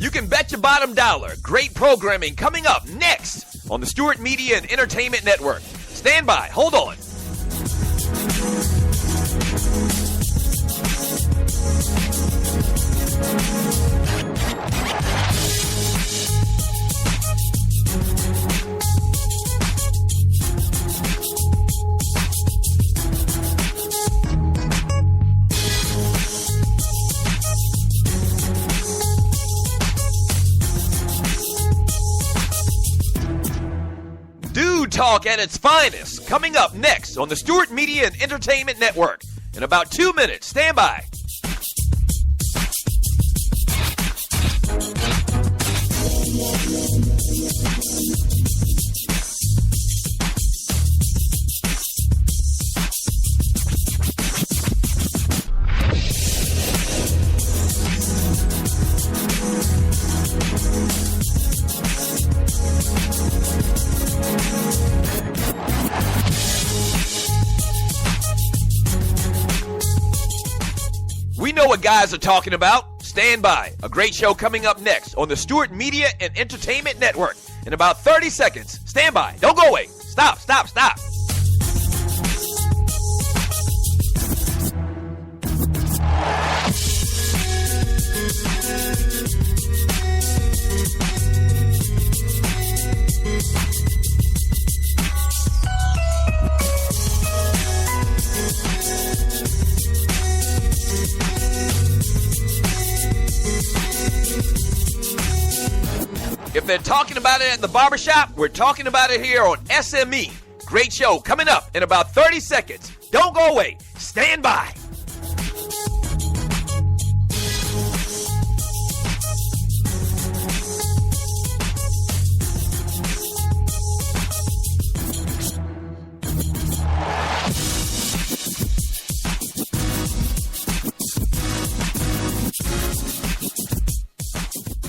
You can bet your bottom dollar. Great programming coming up next on the Stewart Media and Entertainment Network. Stand by. Hold on. Talk at its finest, coming up next on the Stewart Media and Entertainment Network. In about 2 minutes, stand by. We know what guys are talking about. Stand by. A great show coming up next on the Stewart Media and Entertainment Network. In about 30 seconds. Stand by. Don't go away. Stop. If they're talking about it at the barbershop, we're talking about it here on SME. Great show coming up in about 30 seconds. Don't go away. Stand by.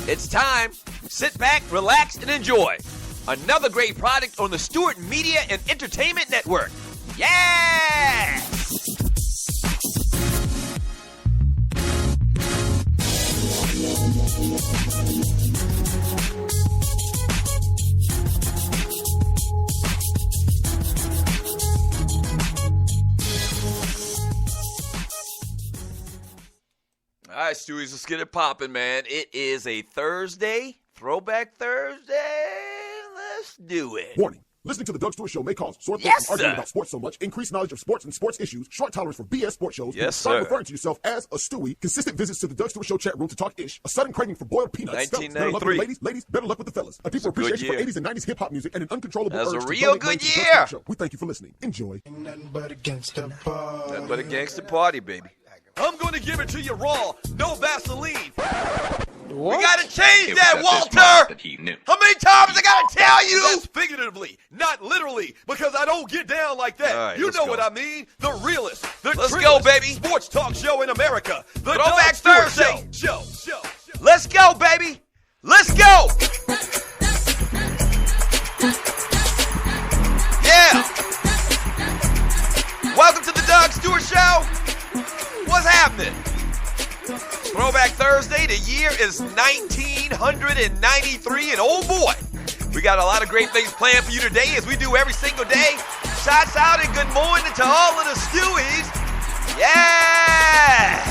It's time. Sit back, relax, and enjoy another great product on the Stewart Media and Entertainment Network. Yeah! All right, Stewies, let's get it popping, man. It is a Thursday. Throwback Thursday. Let's do it. Warning. Listening to the Doug Stewart Show may cause sore throat Yes, from arguing sir. about sports so much, increased knowledge of sports and sports issues, short tolerance for BS sports shows, Yes, start sir. referring to yourself as a Stewie, consistent visits to the Doug Stewart Show chat room to talk ish, a sudden craving for boiled peanuts, fellas, better luck with the 1993. ladies, better luck with the fellas, a deeper a good appreciation for year. 80s and 90s hip-hop music, and an uncontrollable That's a urge to real donate good money to the Doug year. Stewart Show. We thank you for listening. Enjoy. Nothing but a gangster party. Nothing but a gangster party, baby. I'm going to give it to you raw, no Vaseline. What? We got to change It that, was at this Walter. moment that he knew. How many times I got to tell you? That's figuratively, not literally, because I don't get down like that. All right, you let's know go. what I mean. The realest, the Let's Let's go, go, baby. Sports talk show in America. The Throwback Doug Stewart Thursday. Show. Let's go, baby. Let's go. Yeah. Welcome to the Doug Stewart Show. What's happening? Throwback Thursday. The year is 1993, and oh boy, we got a lot of great things planned for you today, as we do every single day. Shots out and good morning to all of the Stewies. Yeah.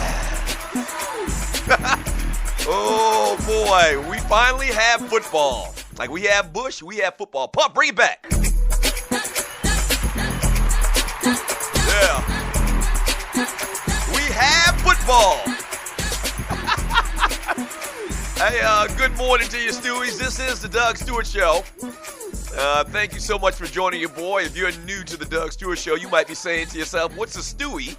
Oh boy, we finally have football. Like we have Bush, we have football. Pump, bring it back. Yeah. We have football. Hey, good morning to you, Stewies. This is the Doug Stewart Show. Thank you so much for joining your boy. If you're new to the Doug Stewart Show, you might be saying to yourself, what's a Stewie?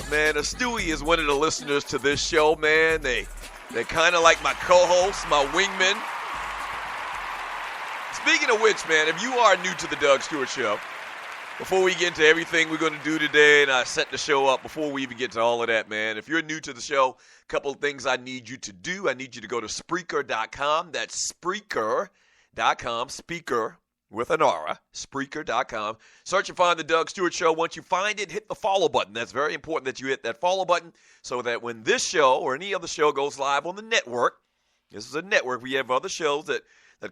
Man, a Stewie is one of the listeners to this show, man. They're kind of like my co-host, my wingman. Speaking of which, man, if you are new to the Doug Stewart Show, before we get into everything we're going to do today and I set the show up, before we even get to all of that, man, if you're new to the show, a couple of things I need you to do. I need you to go to Spreaker.com. That's Spreaker.com, speaker with an R, Spreaker.com. Search and find the Doug Stewart Show. Once you find it, hit the follow button. That's very important that you hit that follow button so that when this show or any other show goes live on the network, This is a network. We have other shows that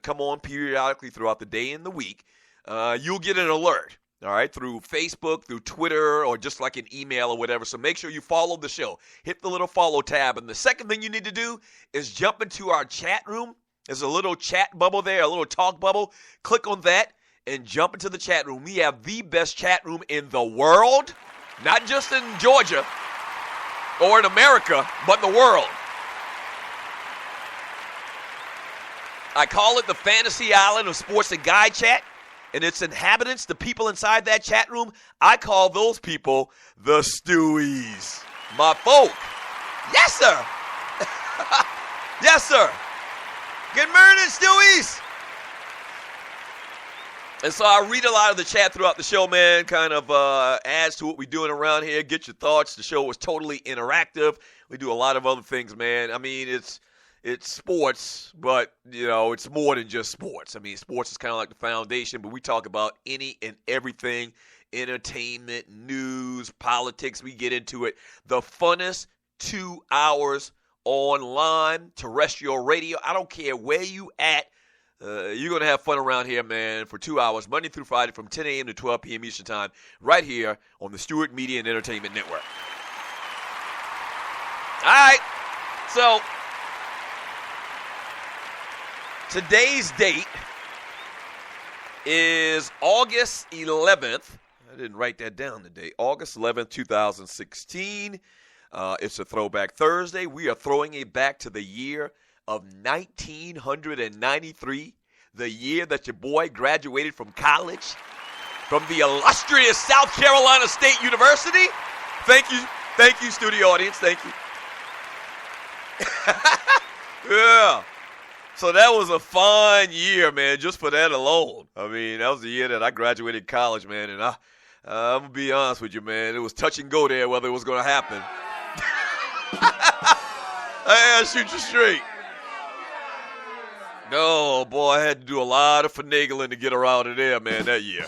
come on periodically throughout the day and the week. You'll get an alert, all right, through Facebook, through Twitter, or just like an email or whatever. So make sure you follow the show. Hit the little follow tab. And the second thing you need to do is jump into our chat room. There's a little chat bubble there, a little talk bubble. Click on that and jump into the chat room. We have the best chat room in the world, not just in Georgia or in America, but the world. I call it the fantasy island of sports and guy chat, and its inhabitants, the people inside that chat room, I call those people the Stewies. My folk. Yes, sir. Yes, sir. Good morning, Stewies. And so I read a lot of the chat throughout the show, man, kind of adds to what we're doing around here. Get your thoughts. The show was totally interactive. We do a lot of other things, man. I mean, it's sports, but, you know, it's more than just sports. I mean, sports is kind of like the foundation, but we talk about any and everything, entertainment, news, politics. We get into it. The funnest 2 hours online, terrestrial radio. I don't care where you at. You're going to have fun around here, man, for 2 hours, Monday through Friday from 10 a.m. to 12 p.m. Eastern Time, right here on the Stewart Media and Entertainment Network. All right, so today's date is August 11th. I didn't write that down today. August 11th, 2016. It's a Throwback Thursday. We are throwing it back to the year of 1993, the year that your boy graduated from college, from the illustrious South Carolina State University. Thank you, studio audience, thank you. Yeah. So that was a fine year, man, just for that alone. I mean, that was the year that I graduated college, man, and I'm going to be honest with you, man. It was touch and go there whether it was going to happen. I shoot you straight. No, boy, I had to do a lot of finagling to get her out of there, man, that year.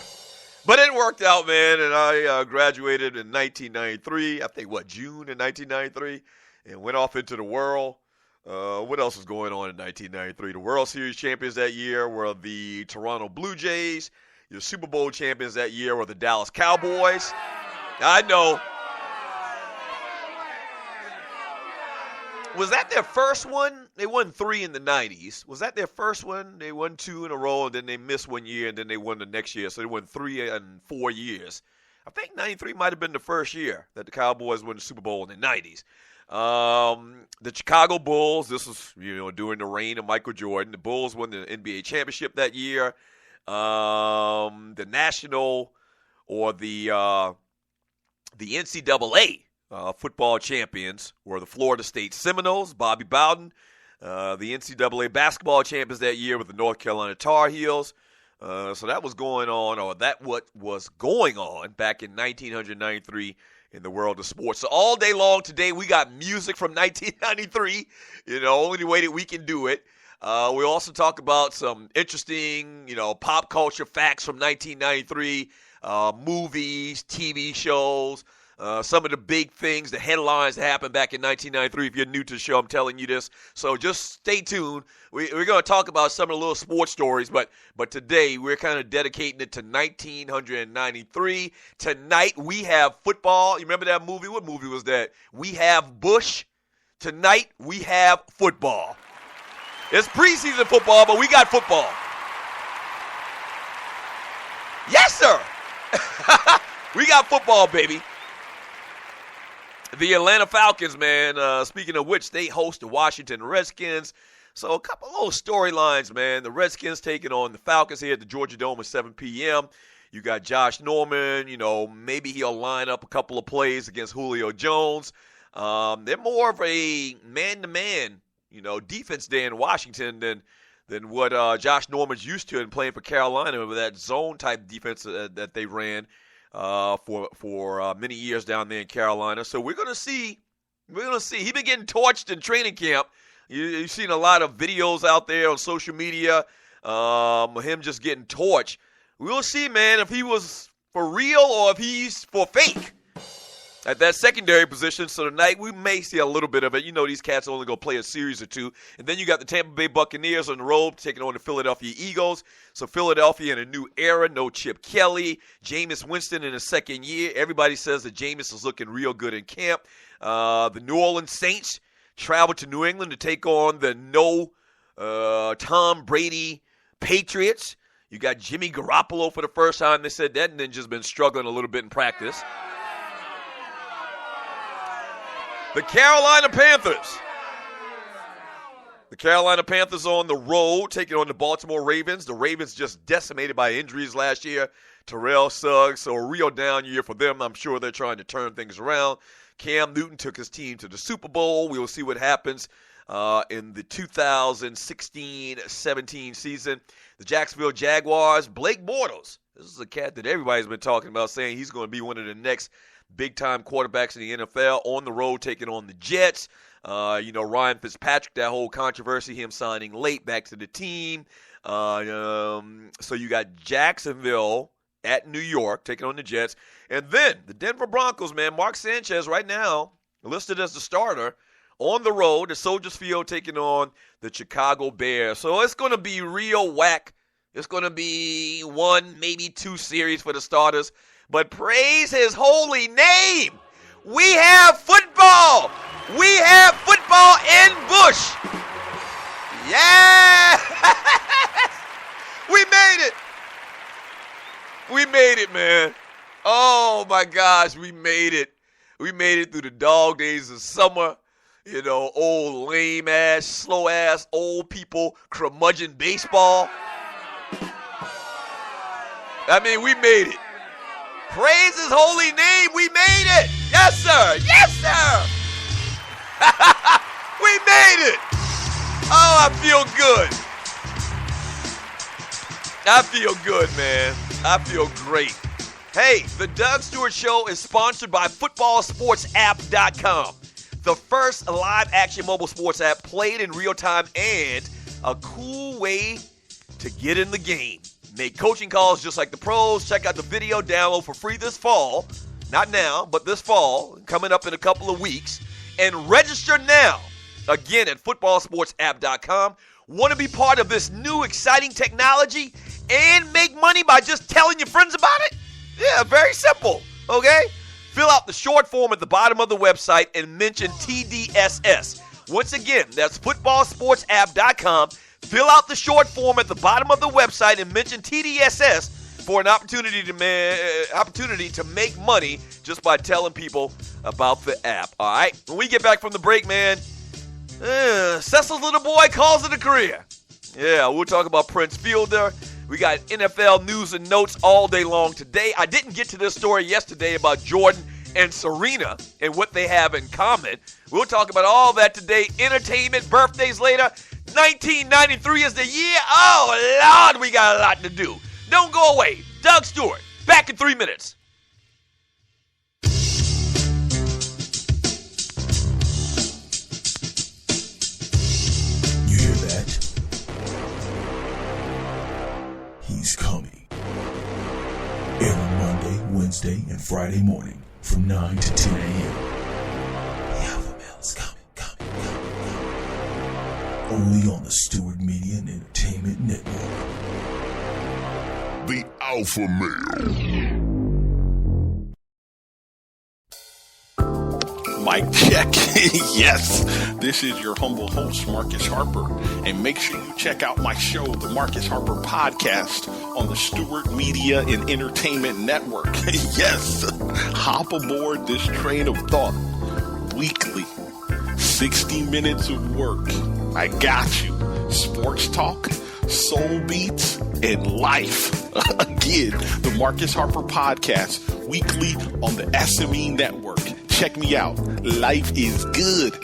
But it worked out, man, and I graduated in 1993. I think, June in 1993, and went off into the world. What else was going on in 1993? The World Series champions that year were the Toronto Blue Jays. The Super Bowl champions that year were the Dallas Cowboys. I know. Was that their first one? They won 3 in the 90s. Was that their first one? They won 2 in a row, and then they missed 1 year, and then they won the next year. So they won 3 in 4 years. I think 93 might have been the first year that the Cowboys won the Super Bowl in the 90s. The Chicago Bulls, this was, during the reign of Michael Jordan. The Bulls won the NBA championship that year. The national or the NCAA football champions were the Florida State Seminoles, Bobby Bowden. The NCAA basketball champions that year were the North Carolina Tar Heels. So that was going on, or that what was going on back in 1993 in the world of sports. So all day long today, we got music from 1993, only way that we can do it. We also talk about some interesting, pop culture facts from 1993, movies, TV shows, some of the big things, the headlines that happened back in 1993. If you're new to the show, I'm telling you this. So just stay tuned. We're going to talk about some of the little sports stories, but today we're kind of dedicating it to 1993. Tonight we have football. You remember that movie? What movie was that? We Have Bush. Tonight we have football. It's preseason football, but we got football. Yes, sir. We got football, baby. The Atlanta Falcons, man, speaking of which, they host the Washington Redskins. So a couple of little storylines, man. The Redskins taking on the Falcons here at the Georgia Dome at 7 p.m. You got Josh Norman. Maybe he'll line up a couple of plays against Julio Jones. They're more of a man-to-man, defense there in Washington than what Josh Norman's used to in playing for Carolina with that zone-type defense that they ran for many years down there in Carolina. So we're gonna see. He been getting torched in training camp. You've seen a lot of videos out there on social media, him just getting torched. We'll see, man, if he was for real or if he's for fake. at that secondary position. So tonight we may see a little bit of it. You know, these cats are only going to play a series or two. And then you got the Tampa Bay Buccaneers on the road taking on the Philadelphia Eagles. So Philadelphia in a new era, no Chip Kelly, Jameis Winston in his second year. Everybody says that Jameis is looking real good in camp. The New Orleans Saints travel to New England to take on the Tom Brady Patriots. You got Jimmy Garoppolo for the first time. They said that, and then just been struggling a little bit in practice. The Carolina Panthers. The Carolina Panthers on the road, taking on the Baltimore Ravens. The Ravens just decimated by injuries last year. Terrell Suggs, so a real down year for them. I'm sure they're trying to turn things around. Cam Newton took his team to the Super Bowl. We will see what happens in the 2016-17 season. The Jacksonville Jaguars, Blake Bortles. This is a cat that everybody's been talking about, saying he's going to be one of the next big-time quarterbacks in the NFL, on the road taking on the Jets. Ryan Fitzpatrick, that whole controversy, him signing late back to the team. So you got Jacksonville at New York taking on the Jets. And then the Denver Broncos, man, Mark Sanchez right now listed as the starter on the road at Soldier Field taking on the Chicago Bears. So it's going to be real whack. It's going to be 1, maybe 2 series for the starters. But praise his holy name. We have football. We have football in Bush. Yeah. We made it. We made it, man. Oh, my gosh, we made it. We made it through the dog days of summer. You know, old lame-ass, slow-ass, old people, curmudgeon baseball. I mean, we made it. Praise his holy name. We made it. Yes, sir. Yes, sir. We made it. Oh, I feel good. I feel good, man. I feel great. Hey, the Doug Stewart Show is sponsored by FootballSportsApp.com. The first live-action mobile sports app played in real time and a cool way to get in the game. Make coaching calls just like the pros. Check out the video download for free this fall. Not now, but this fall, coming up in a couple of weeks. And register now, again, at FootballSportsApp.com. Want to be part of this new exciting technology and make money by just telling your friends about it? Yeah, very simple, okay? Fill out the short form at the bottom of the website and mention TDSS. Once again, that's FootballSportsApp.com. Fill out the short form at the bottom of the website and mention TDSS for an opportunity to make money just by telling people about the app. All right? When we get back from the break, man, Cecil's little boy calls it a career. Yeah, we'll talk about Prince Fielder. We got NFL news and notes all day long today. I didn't get to this story yesterday about Jordan and Sereena and what they have in common. We'll talk about all that today. Entertainment, birthdays later. 1993 is the year. Oh, Lord, we got a lot to do. Don't go away. Doug Stewart, back in 3 minutes. You hear that? He's coming. Every Monday, Wednesday, and Friday morning from 9 to 10 a.m. The Alpha Male's coming. Only on the Stewart Media and Entertainment Network. The Alpha Male. Mic check. Yes, this is your humble host, Marcus Harper. And make sure you check out my show, the Marcus Harper Podcast, on the Stewart Media and Entertainment Network. Yes, hop aboard this train of thought. Weekly, 60 minutes of work. I got you. Sports talk, soul beats, and life. Again, the Marcus Harper Podcast, weekly on the SME Network. Check me out. Life is good.